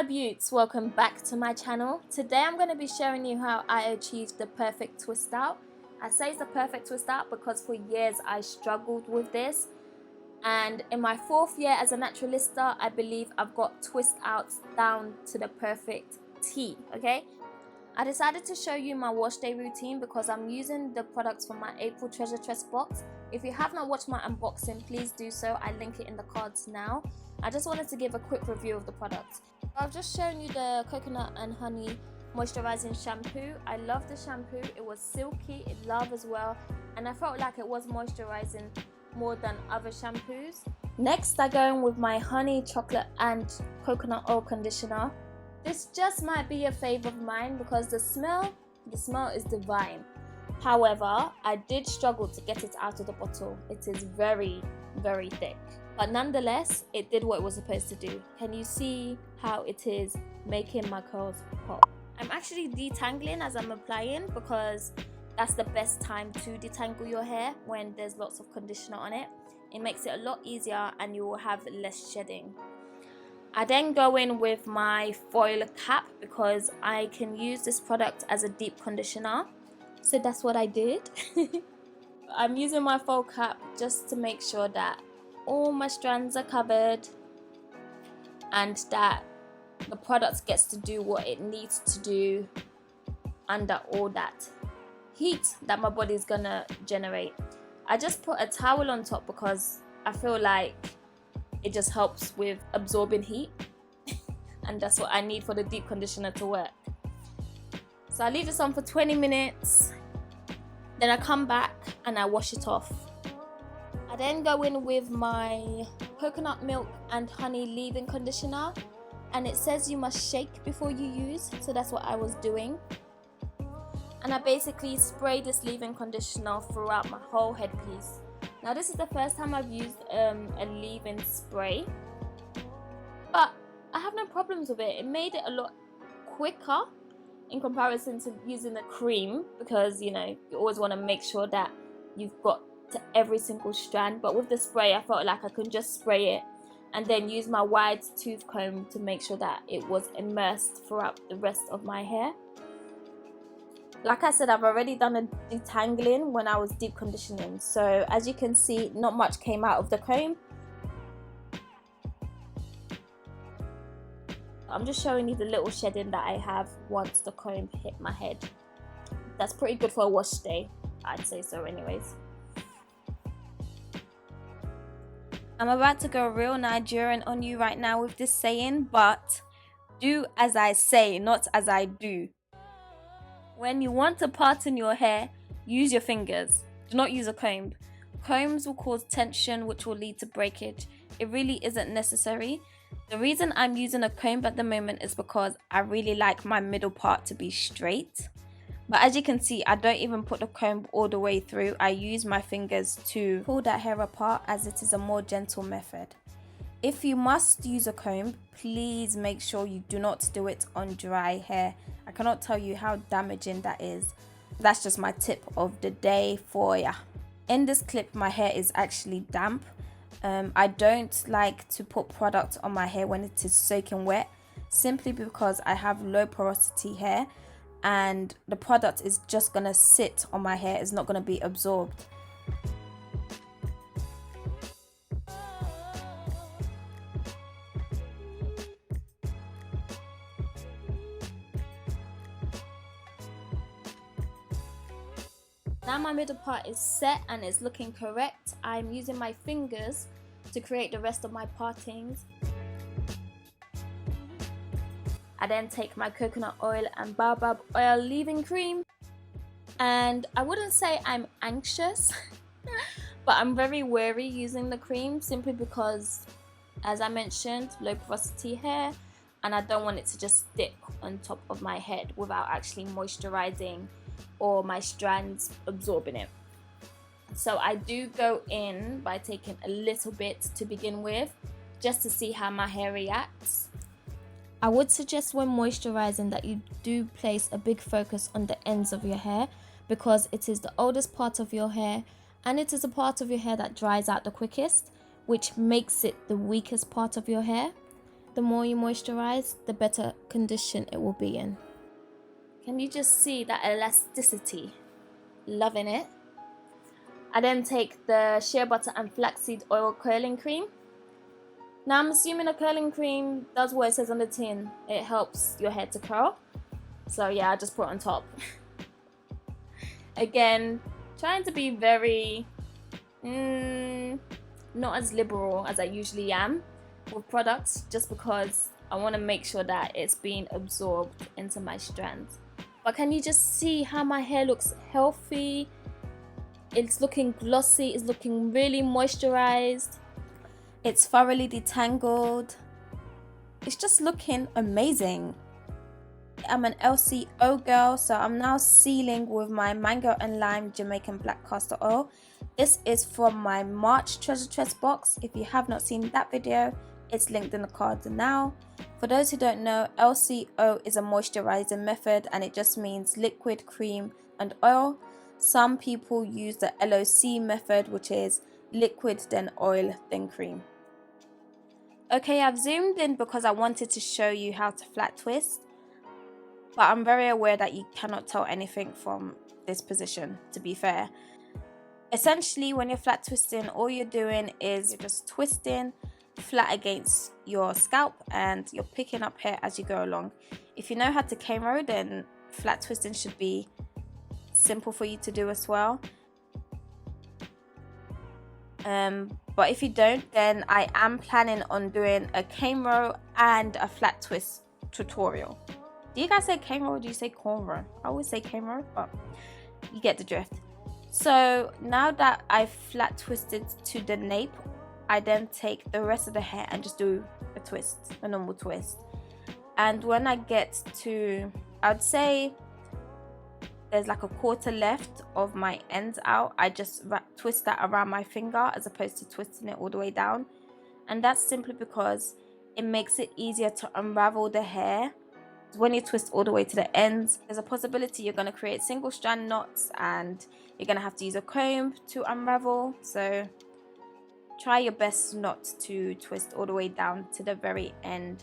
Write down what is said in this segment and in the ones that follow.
my beauts, welcome back to my channel. Today I'm going to be showing you how I achieved the perfect twist out. I say it's the perfect twist out because for years I struggled with this, and in my 4th year as a naturalista I believe I've got twist outs down to the perfect T. Okay, I decided to show you my wash day routine because I'm using the products from my April treasure tress box. If you have not watched my unboxing, please do so. I link it in the cards now. I just wanted to give a quick review of the products. I've just shown you the coconut and honey moisturizing shampoo. I love the shampoo. It was silky, it loved as well, and I felt like it was moisturizing more than other shampoos. Next I go in with my honey, chocolate and coconut oil conditioner. This just might be a fave of mine because the smell is divine. However, I did struggle to get it out of the bottle. It is very, very thick. But nonetheless, it did what it was supposed to do. Can you see how it is making my curls pop? I'm actually detangling as I'm applying because that's the best time to detangle your hair, when there's lots of conditioner on it. It makes it a lot easier and you will have less shedding. I then go in with my foil cap because I can use this product as a deep conditioner. So that's what I did. I'm using my foil cap just to make sure that all my strands are covered and that the product gets to do what it needs to do under all that heat that my body is gonna generate. I just put a towel on top because I feel like it just helps with absorbing heat and that's what I need for the deep conditioner to work. So I leave this on for 20 minutes, then I come back and I wash it off. I then go in with my coconut milk and honey leave-in conditioner, and it says you must shake before you use, so that's what I was doing. And I basically spray this leave-in conditioner throughout my whole headpiece. Now this is the first time I've used a leave-in spray, but I have no problems with it. It made it a lot quicker in comparison to using a cream because, you know, you always want to make sure that you've got to every single strand. But with the spray, I felt like I could just spray it and then use my wide tooth comb to make sure that it was immersed throughout the rest of my hair. Like I said, I've already done a detangling when I was deep conditioning, so as you can see, not much came out of the comb. I'm just showing you the little shedding that I have once the comb hit my head. That's pretty good for a wash day, I'd say so anyways. I'm about to go real Nigerian on you right now with this saying, but do as I say, not as I do. When you want to parting your hair, use your fingers. Do not use a comb. Combs will cause tension, which will lead to breakage. It really isn't necessary. The reason I'm using a comb at the moment is because I really like my middle part to be straight. But as you can see, I don't even put the comb all the way through. I use my fingers to pull that hair apart, as it is a more gentle method. If you must use a comb, please make sure you do not do it on dry hair. I cannot tell you how damaging that is. That's just my tip of the day for ya. In this clip, my hair is actually damp. I don't like to put product on my hair when it is soaking wet, simply because I have low porosity hair and the product is just gonna sit on my hair. It's not gonna be absorbed. Now my middle part is set and it's looking correct. I'm using my fingers to create the rest of my partings. I then take my coconut oil and baobab oil leave-in cream, and I wouldn't say I'm anxious but I'm very wary using the cream, simply because, as I mentioned, low porosity hair and I don't want it to just stick on top of my head without actually moisturizing or my strands absorbing it. So I do go in by taking a little bit to begin with, just to see how my hair reacts. I would suggest when moisturizing that you do place a big focus on the ends of your hair, because it is the oldest part of your hair and it is a part of your hair that dries out the quickest, which makes it the weakest part of your hair. The more you moisturize, the better condition it will be in. Can you just see that elasticity? Loving it. I then take the shea butter and flaxseed oil curling cream. Now I'm assuming a curling cream does what it says on the tin. It helps your hair to curl. So yeah, I just put it on top. Again, trying to be very not as liberal as I usually am with products, just because I want to make sure that it's being absorbed into my strands. But can you just see how my hair looks healthy? It's looking glossy, it's looking really moisturized. It's thoroughly detangled. It's just looking amazing. I'm an LCO girl, so I'm now sealing with my mango and lime Jamaican black castor oil. This is from my March treasure chest box. If you have not seen that video, it's linked in the cards now. For those who don't know, LCO is a moisturizing method, and it just means liquid, cream and oil. Some people use the LOC method, which is liquid then oil then cream. Okay, I've zoomed in because I wanted to show you how to flat twist, but I'm very aware that you cannot tell anything from this position, to be fair. Essentially, when you're flat twisting, all you're doing is you're just twisting flat against your scalp and you're picking up hair as you go along. If you know how to cane row, then flat twisting should be simple for you to do as well. But if you don't, then I am planning on doing a cane row and a flat twist tutorial. Do you guys say cane row or do you say cornrow? I always say cane row, but you get the drift. So now that I've flat twisted to the nape, I then take the rest of the hair and just do a twist, a normal twist. And when I get to, I'd say there's like a quarter left of my ends out, I just twist that around my finger as opposed to twisting it all the way down. And that's simply because it makes it easier to unravel the hair. When you twist all the way to the ends, there's a possibility you're going to create single strand knots and you're going to have to use a comb to unravel. So try your best not to twist all the way down to the very end.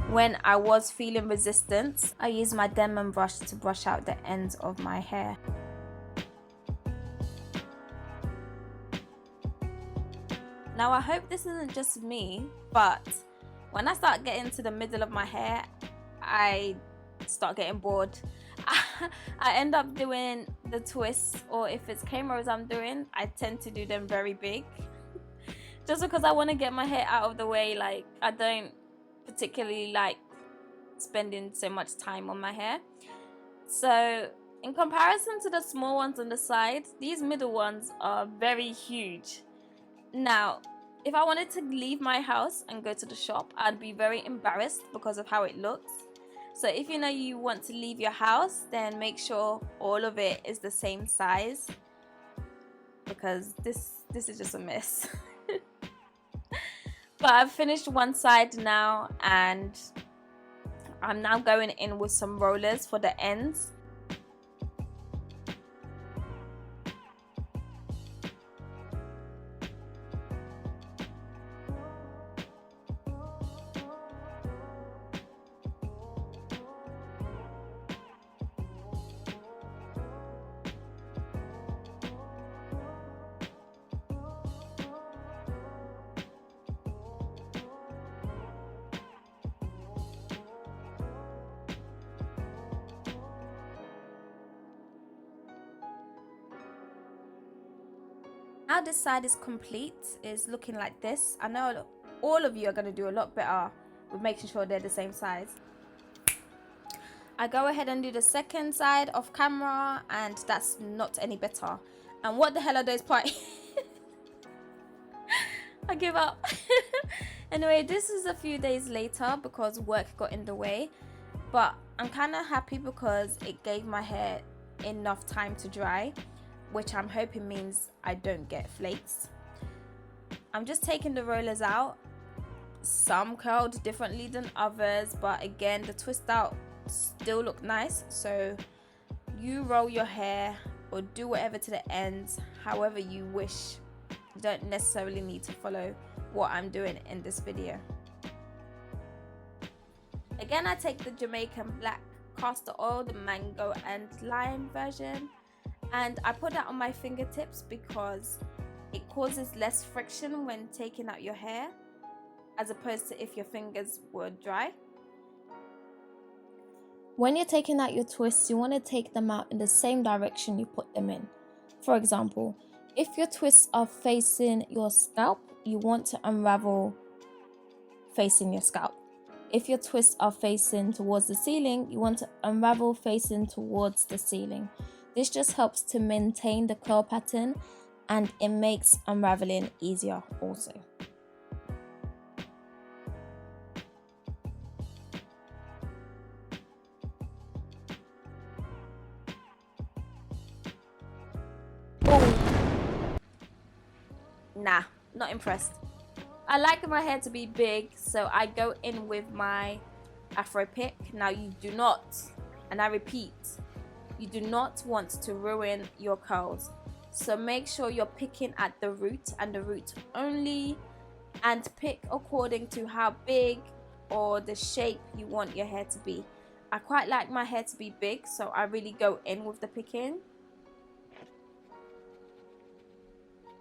When I was feeling resistance, I used my Denman brush to brush out the ends of my hair. Now I hope this isn't just me, but when I start getting to the middle of my hair, I start getting bored. I end up doing the twists, or if it's cane rows I'm doing, I tend to do them very big. Just because I want to get my hair out of the way. Like, I don't particularly like spending so much time on my hair. So in comparison to the small ones on the side, these middle ones are very huge. Now, if I wanted to leave my house and go to the shop, I'd be very embarrassed because of how it looks. So if you know you want to leave your house, then make sure all of it is the same size, because this is just a mess. But I've finished one side now, and I'm now going in with some rollers for the ends. Now this side is complete, it's looking like this. I know all of you are going to do a lot better with making sure they're the same size. I go ahead and do the second side off camera, and that's not any better. And what the hell are those parts? I give up. Anyway, this is a few days later because work got in the way, but I'm kind of happy because it gave my hair enough time to dry, which I'm hoping means I don't get flakes. I'm just taking the rollers out, some curled differently than others, but again, the twist out still look nice. So you roll your hair or do whatever to the ends however you wish. You don't necessarily need to follow what I'm doing in this video. Again, I take the Jamaican black castor oil, the mango and lime version, and I put that on my fingertips because it causes less friction when taking out your hair, as opposed to if your fingers were dry. When you're taking out your twists, you want to take them out in the same direction you put them in. For example, if your twists are facing your scalp, you want to unravel facing your scalp. If your twists are facing towards the ceiling, you want to unravel facing towards the ceiling. This just helps to maintain the curl pattern, and it makes unraveling easier also. Nah, not impressed. I like my hair to be big, so I go in with my afro pick. Now you do not, and I repeat, you do not want to ruin your curls. So make sure you're picking at the root and the root only, and pick according to how big or the shape you want your hair to be. I quite like my hair to be big, so I really go in with the picking.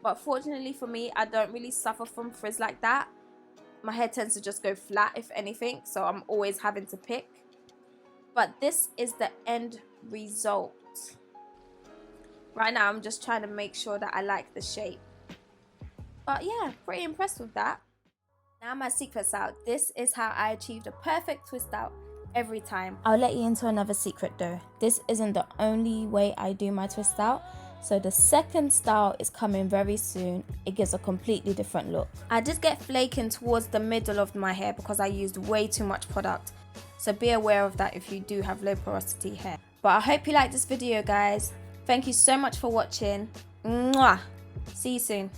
But fortunately for me, I don't really suffer from frizz like that. My hair tends to just go flat, if anything, so I'm always having to pick. But this is the end result. Right now, I'm just trying to make sure that I like the shape. But yeah, pretty impressed with that. Now my secret's out. This is how I achieved a perfect twist out every time. I'll let you into another secret though. This isn't the only way I do my twist out. So the second style is coming very soon. It gives a completely different look. I did get flaking towards the middle of my hair because I used way too much product. So be aware of that if you do have low porosity hair. But I hope you liked this video, guys. Thank you so much for watching. Mwah! See you soon.